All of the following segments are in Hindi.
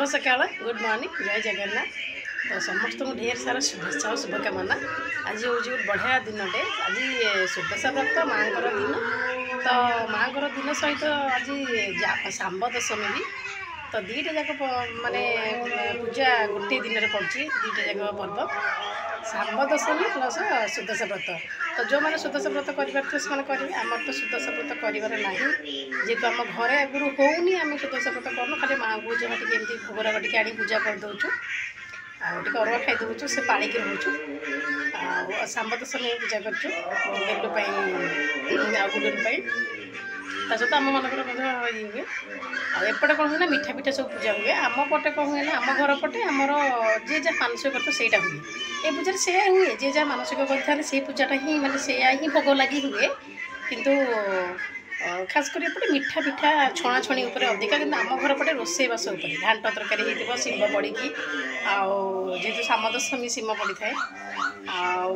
सकाल गुड मॉर्निंग जय जगन्नाथ। तो समस्त को ढेर सारा शुभेच्छा और शुभकामना। आज हूँ बढ़िया दिनटे आज सुदशा व्रत माँ दिन। तो माँ दिन सहित आज सांब दशमी भी तो दीटा जाक माने पूजा गोटे दिन में पड़ी दीटा जाक पर्व सांब दशमी प्लस सुदशा व्रत। तो जो मैंने सुदशा व्रत करेंगे आमर तो सुदशा व्रत कर जेहेतु आम घरे आगुरी होनी आम सुदशा व्रत कर खाली माँ को जहाँ टी भोगराग टी आनी पूजा करदे आगे अरुआ खाई दूँ से पाड़िक रोचु सांब दशमी पूजा कर गुडुल ता सहित आम मानक ये हुए एपटे कौन हुए ना मिठा पिठा सब पूजा हुए आम पटे कौन हुए ना आम घर पटे आमर जी जहाँ मानसिक करते से हुए ये पूजा से हुए जी जहाँ मानसिक करते से पूजाटा ही मानते से ही भोग लगी हुए किंतु खास कर एपटे मिठा पिठा छणाछणी अधिका कि आम घर पटे रोषेईबास घाट तरकारी हो शिव पड़ी जेहेतु सांब दशमी सीम पड़ी थाए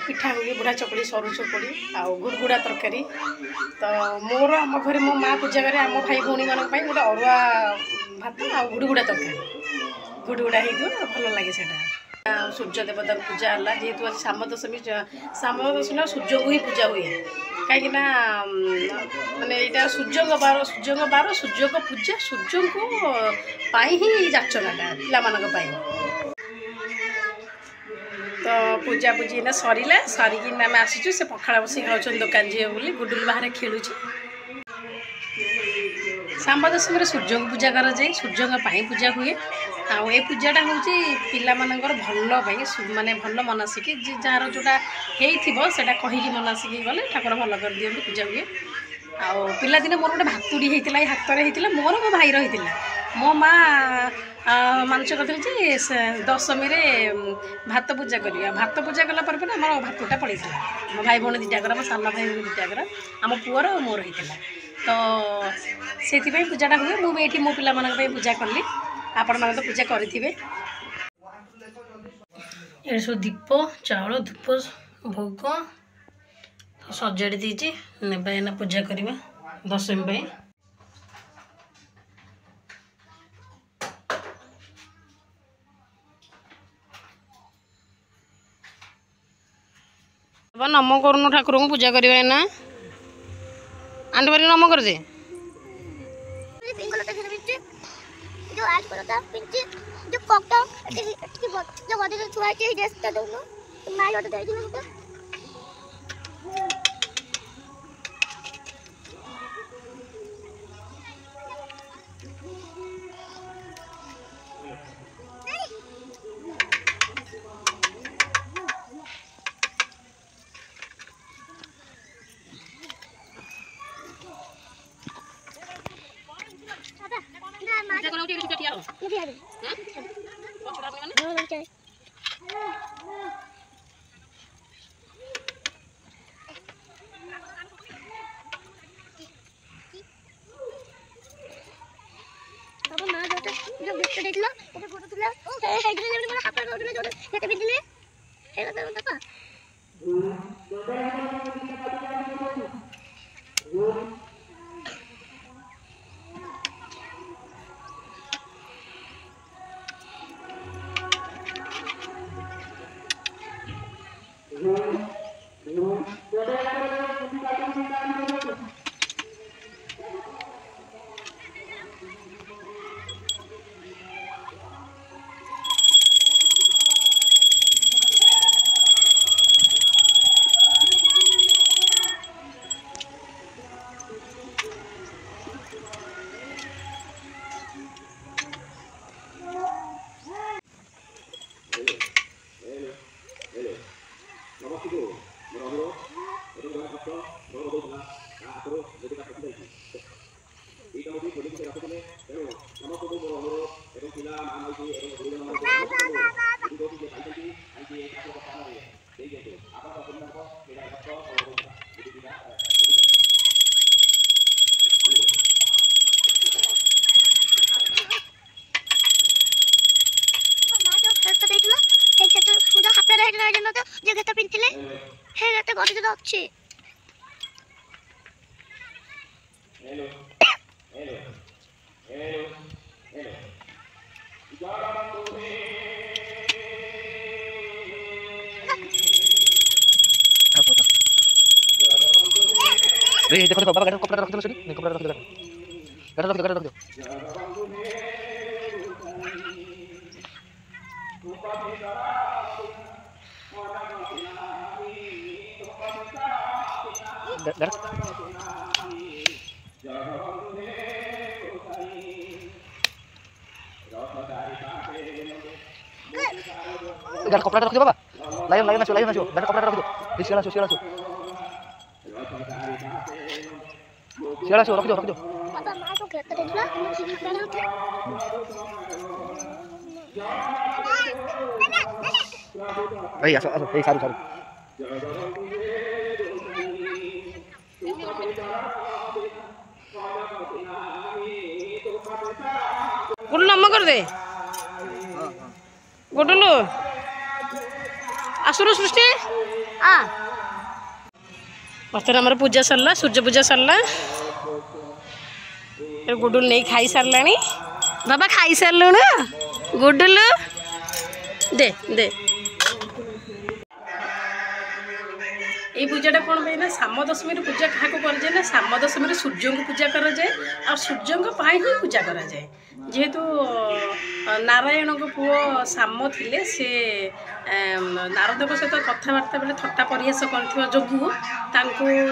पिठा हुए बुढ़ा चकड़ी सरू चकड़ी गुड़गुड़ा तरकारी। तो मोर आम घर मो माँ पूजा करे आम भाई भौणी मान गोटे अरुआ भात आ गुड़गुड़ा तरकारी गुड़गुड़ा हो भल लगे से सूर्य देवता पूजा है जेहेतु आज सांब दशमी सूर्य को ही पूजा हुए कहीं माने यहाँ सूर्य बार सूर्य को पूजा सूर्य को ही जाचनाटा पाई तो पूजा पूजी ना सरिला सरिकी आम आसीचु से पखाड़ा बस खाऊँ दुकान जी बोली गुडुल बाहर खेलु सांब दशमी सूर्य को पूजा कर सूर्य पूजा हुए आ पूजाटा हूँ पिला मानकर भल माने भल मनसिक जार जोटा होता कहीकि मनसिक गले ठाकुर भल कर दिखते पूजा हुए आ पिलादिने मोर गोटे भातुड़ी होता हाथ में होता मोर मो भाईर होता मो माँ मानस कर दशमी भात पूजा कर भात पूजा कलापर आम भातुटा पड़े मो भाई भौणी दुटाकर मो सान भाई भौणी दुटाकर आम पुअर मोर होता तो से पूजाटा हुए मुझे मो पिला पूजा कली आपण मैंने तो पूजा करेंगे ये सब दीप चाउल धूप भोग सजाड़ी देती ने पूजा करवा दशमी नम करूँ ठाकुर को पूजा करवा ना आंटी बारी नम कर दे जो आज पर था पिंची जो कॉकटा जो बॉडी जो छुआ के जैसे दो ना तो मैं ऑर्डर दे दूँ ना ये भी आ गई हां वो छोड़ा आपने मैंने चाहिए अब मां जो गिफ्ट देख लो ये फोटो तुला हे ग्रीन लेवल वाला हाफ कर जो ये भी दिले हे ना पापा अच्छे देखो देखो बाबा गाड़ी कपड़ा रख दो सॉरी नहीं कपड़ा रख दो गाड़ी रख दो गाड़ी कपड़ा रख दो बाबा लाइन ना गाड़ी कपड़ा रख दो सियाला सियाला रख दो पापा मां को खेत दे दिला मुझे खाना होता भाई आसो आसो ए सारू सारू गुडलू नम कर दे गुडलू आसुरु सृष्टि आ बर्तमान आम पूजा सरला सूर्य पूजा सरला गुडुलू नहीं खाई सारा बाबा खाई सारू गुडुलू दे दे ये पूजाटा कौन पे ना साम दशमी पूजा क्या कराए ना साम दशमी सूर्य को पूजा कराए आ सूर्य ही पूजा कराए जेहेतु नारायण को पुओ साम थिले से नारद सहित कथबार्ता बेले थट्टा परिहास कर जो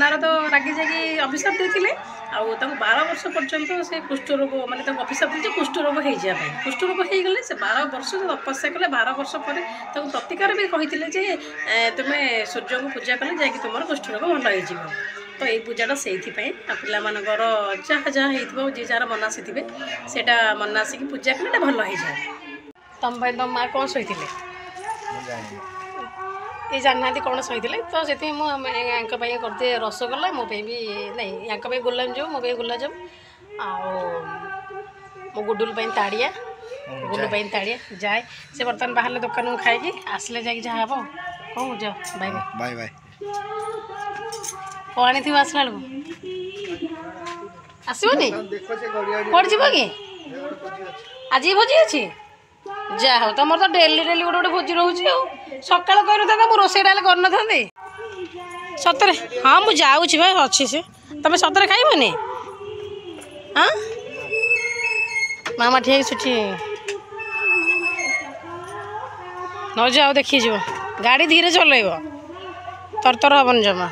नारद रागी जाकि अभिशाप देते आउ 12 वर्ष पर्यंत से कुष्ठ रोग माने अभिशाप दे कुष्ठ रोग हो जाए कुष्ठ रोग हो गले से 12 वर्ष तपस्या कले 12 वर्ष पर प्रतिकार भी कही तुम्हें सूर्य को पूजा कले जाकि तुम कुष्ठ रोग भल हो तो ये पूजाटा से पिला मानकर जहाँ जहाँ हो जी जार मनासी थे सेटा मनासी पूजा कले भल हो जाए तुम भाई तुम माँ कौन शोते ये जाना कौन शोते तो से करदे रसगोल्ला मो भी नहीं या गुलाब जामु मो गुलाब जामु मो गुडुल ताड़िया गुडू ताड़िया जाए से बर्तमान बाहर दुकान को खाई आसले जा जहाँ हम कौन जाओ बाय बाय बाय कौन थी आसला आसबनी कौन जीव कि आज भोजी अच्छी जा हो तुम तो डेली डेली गोटे गोटे भोजी रोचे सका कही था मुझे रोसे डाल कर सतरे हाँ मुझे जाऊँगी भाई अच्छी से तुम सतरे खाइबनी हाँ मामा ठीक छुट्टी न जाओ देखी जो गाड़ी धीरे चल तर तर हबन जमा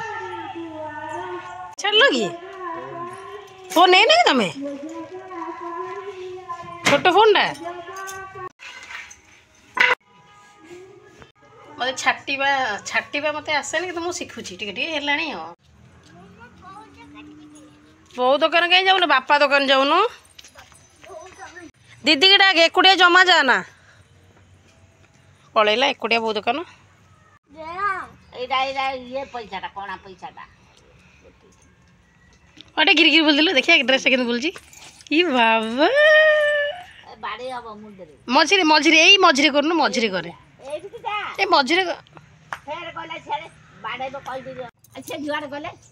छाड़ कि फोन नहीं ना तुम्हें छोट फोन टा मत छाटिबा मत आसेनि कि मुझे शिखुची टे बो दुकान कहीं जाऊन बापा दुकान जाऊन दीदी की डाक एकुटिया जमा जाना पलैला एकुटिया बो दुकान ये पैसा कौन पैसा अटे गिर गिर बोल देखिए ड्रेस के बोलची ई बाबा मझिरे मझिरे यही मझिरे कर मझिरे करे ए मझिरे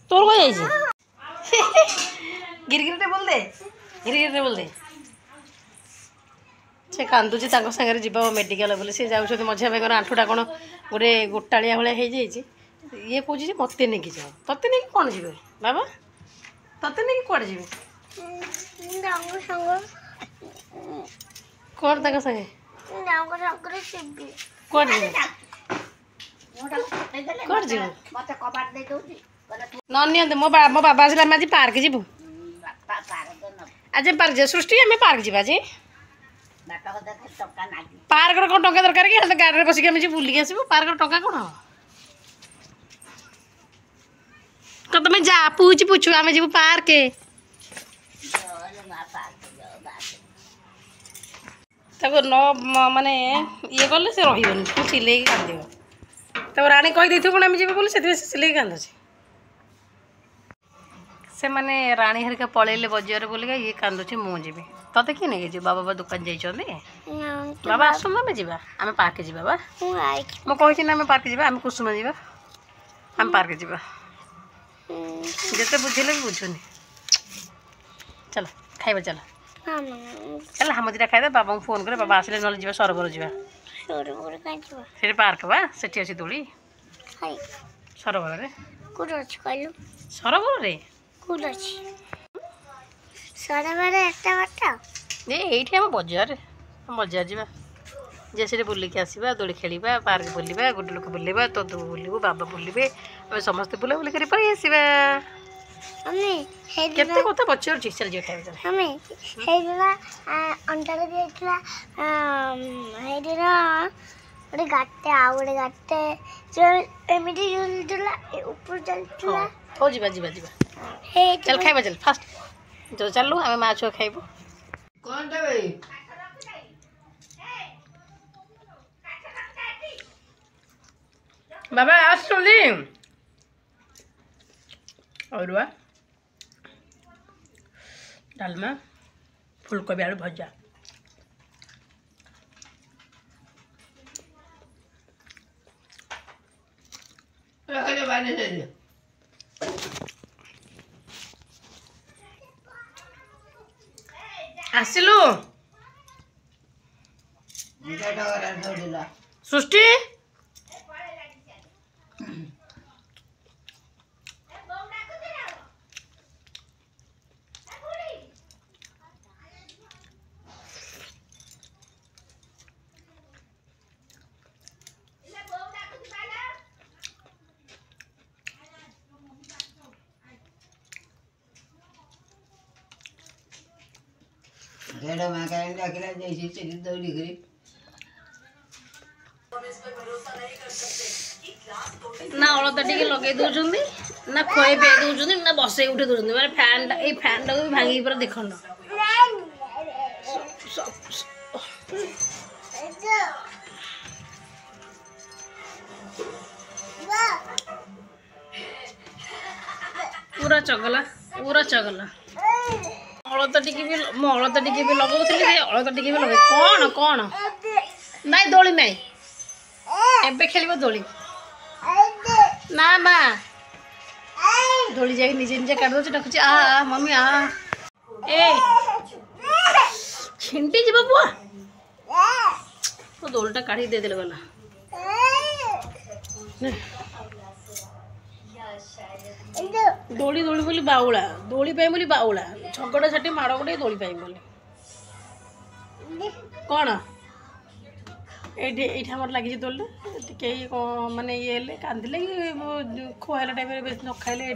तोर को जाइए गिर गिर बोल दे गिर गिर बोल दे से कांदुची सागर जीवा मेडिकल बोले सी जाऊँ मझिया भाई आंठुटा कौन गोटे गोटालिया भाया हो ये कौन मत नहीं जाओ ते नहीं कौन जी बाबा ते नहीं कौन जी कौन तक संगे कौन जी कौन जी न मो बाबा आस आज पार्क जीवु आज पार्क सृष्टि आम पार्क जावा जी पार्क कौन टंका दरकार कि गाड़ी बसिक आम बुलिक आसबू पार्क टंका कौन तो तुम जा पूछू आम जीव पार्क न माने ये कले से रही तू सिले कांद तब राणी कही कौन आम जीव बोले से सिले कांदुची से माने राणी हरिका पलैले बजार बोलिका ये कांदुची मुझे तते किए नहीं जी बाबा दुकान जाइए बाबा आसुन आम जा आम पार्क जा बा मुझे आम पार्क जा आम कुसुम जा आम पार्क जा जिते बुझे भी बुझुनी चलो खाइबा चलो चल हम दिटा खाइदे बाबा को फोन करे बाबा आसले न जीवा सरोवर जीवा से पार्क बा सेठी अछि दोली सरोवर रे सरोवर रे ए एठी हम बजार जीवा जैसे बुलिक आसवा दोली खेलिबा पार्क बुलिबा गुड लोक बुलिबा तो दू बुलिबो बाबा बुलिबे हम समस्त बुला बुली करी पळी आसीबा केते कथा बच्चर ठीक चल जे खाइबा हमें हेदिना अंडर देखला हेदिना ओडे गाट्टे आवडे गाट्टे जो एमिडी जुलला ऊपर चलतला हो जीवा हे चल खाइबा चल फास्ट जो चलू हमें माछ खाइबो कोनटा भाई बाबा आज चली और डालमा फूलकोबी आलू भजा आसिलु सृष्टि जेड़ा माकान डाकला जैसे चली दौड़ी गई ना अलता टिके लगे दउछंदी ना खोए पे दउछंदी ना बसे उठे दउछंदी माने फैन ए फैन टा भी भांगी पर देखन पूरा चगला अलता टिके भी लगौथली अलता टिके भी लगे कौन नाई दोली नाई एबे खेलिबो दोली ना मा दोली जाके निजे निजे काट दो डाकुची आ मम्मी आ ए छिंटी जीव बुआ तो दोलटा काढ़ी दे देले गला दोली बोली बाउला दोली पे बोली बाउला झगड़ा छाटी माड़ गोटे दोली पे बोली कौन ये आम लगी दोलटा टे मानने ये कांदिले खुआला टाइम न खाइले ये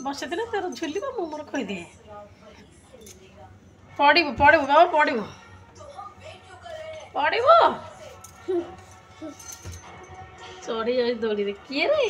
बसई देने तर झुल मोर खुईदिए पड़ू बाबा पड़ू चढ़ी जाए दोली किए रे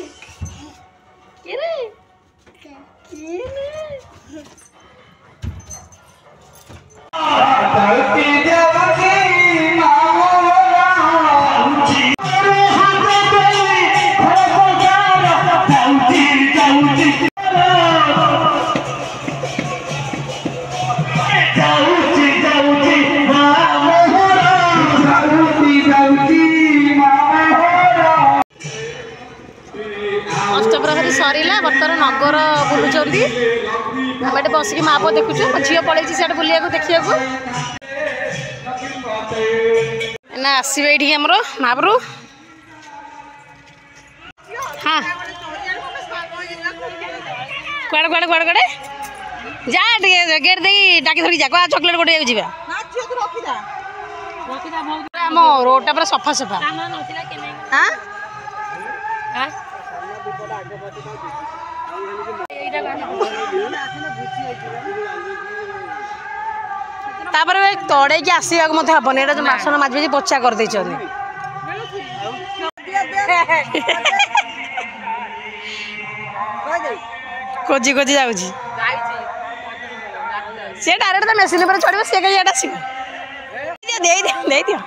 अष्टप्रहरी सरला बर्तमान नगर बुलूं आम ये बसिक माँ पुआ देखुचु झील पलि सीआटे बुलिया देखा ना आसवे ये आमर महाप्रभु हाँ कुआड़े कुआड़े कुआड़े कुआड़े जा गेट दे डाकी धरिक जा चॉकलेट गोटे जा आम रोडटा पूरा सफा सफा हाँ तापर तड़े की आसवा हेनी जो बासन माजी पोचा कर खोजी खोजी जाऊँ सी डायरेक्ट तो मेसीन पर चढ़ सी कहीं आस दियो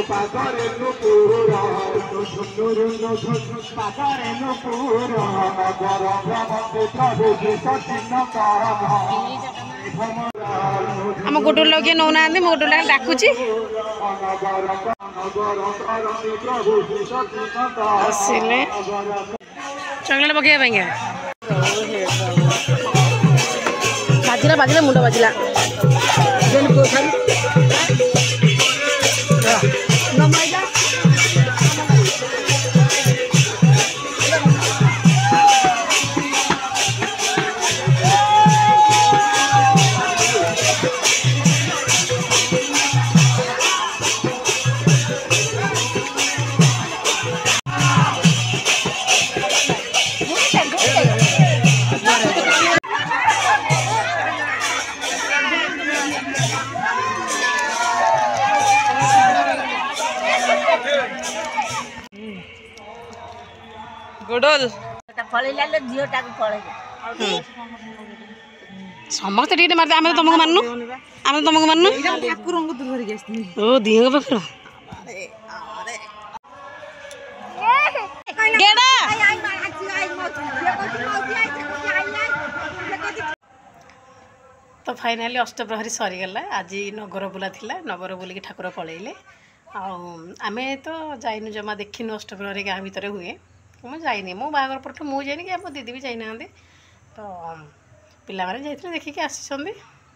Pagare no puro आम गुडुर लोग किए नौना मो गुडुर लगे डाकुची आसिले चॉकलेट पकड़ बाजिला बाजिला मुंड बाजिला गुडल समस्त टी मारते आम तुमको मानू आम तुमको मानू ओ दिह पाखर तो फाइनाली अष्टप्रहरी सरीगला आज नगर बुला थिला नगर बुलिकी ठाकुर पलैले आमे तो जाइनु जमा देखिनु अष्टप्रहरी गाँ भितर हुए मुझे जाइनी मो बाहर पट मुझे जाइनी कि मो दीदी भी जाइना तो पिला माने जाइथिले देखिके आसिसंदी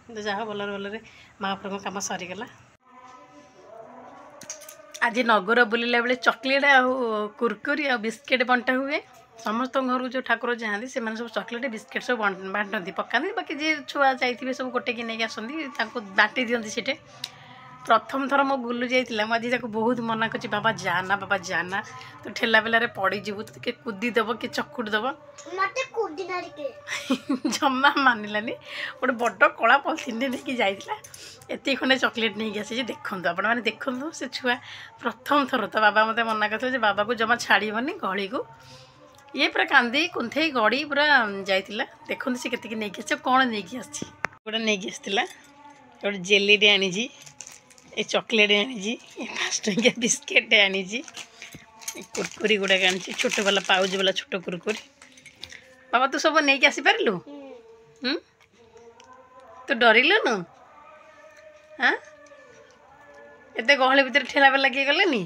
तो जहा भलर भलरे महाप्रभु काम सरीगला आज नगर बुलिला बेले चॉकलेट आ कुरकुरी आ बिस्किट बंटा हुए समस्त घर जो ठाकुर जाती से सब चॉकलेट बिस्किट सब बांटती पकाती बाकी जी छुआ जाइए सब गोटे कि नहीं आसती बांटी दिखती सीटे प्रथम थर मो गुलु जाइला मुझे ताको बहुत मना कर बाबा जाना तो ठेला बेलारे पड़ीजु तो कूदीदेव कि चकुटदेव जमा मानिलानी गोटे बड़ कला पलिथिन लेकिन जाइला एत खंडे चॉकलेट नहीं आसी देखूँ आपण मैंने देखूँ से छुआ प्रथम थर तो बाबा मत मना करते बाबा को जमा छाड़बनी गली को ये पूरा कांदी कुंथे गड़ी पूरा जाइला देखते सी के नहीं आस कौन नहीं आसी गोटे नहीं आसला गोटे जेलीटे आनी ए चॉकलेट आनी 5 टंकिया बिस्किट आनी कुरकुरी गुड़ाक आनी छोट वाला पाउच वाला छोट कुरकुरी बाबा तू सब नहीं आसी पारू तू डरिलु न हाँ एत गहली भितर ठेला बेला किए गलेनी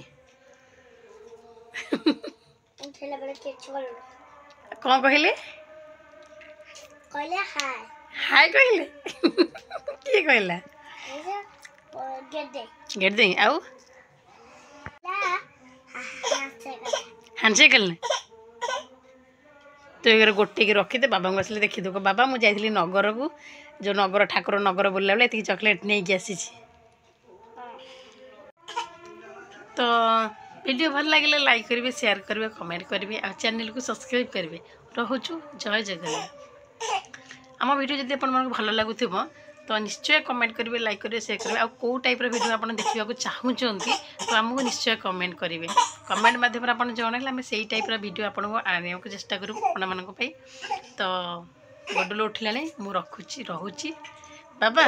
कौन कहले हाय कहले किए कहला गेट दे आउ हैंडशेक करने तो ये गोटे की रखी दे बाबा को आसले देखी दो बाबा मुझे जाइली नगर को जो नगर ठाकुर नगर बुलला बेले ये चॉकलेट नहीं आसी तो वीडियो भल लगे लाइक करेंगे शेयर करेंगे कमेंट करेंगे और चैनल को सब्सक्राइब करेंगे रोचु जय जगन्नाथ आम वीडियो जब आप भल लगुव तो निश्चय कमेंट करेंगे लाइक करेंगे शेयर करेंगे और कौ टाइप वीडियो आप देखा चाहूँगी तो आमको निश्चय कमेंट करेंगे कमेंट माध्यम आप जन आम से टाइप वीडियो आपको आने को चेष्टा करूँ आपण तो गडुल उठिला मुझे रखुची रोची बाबा।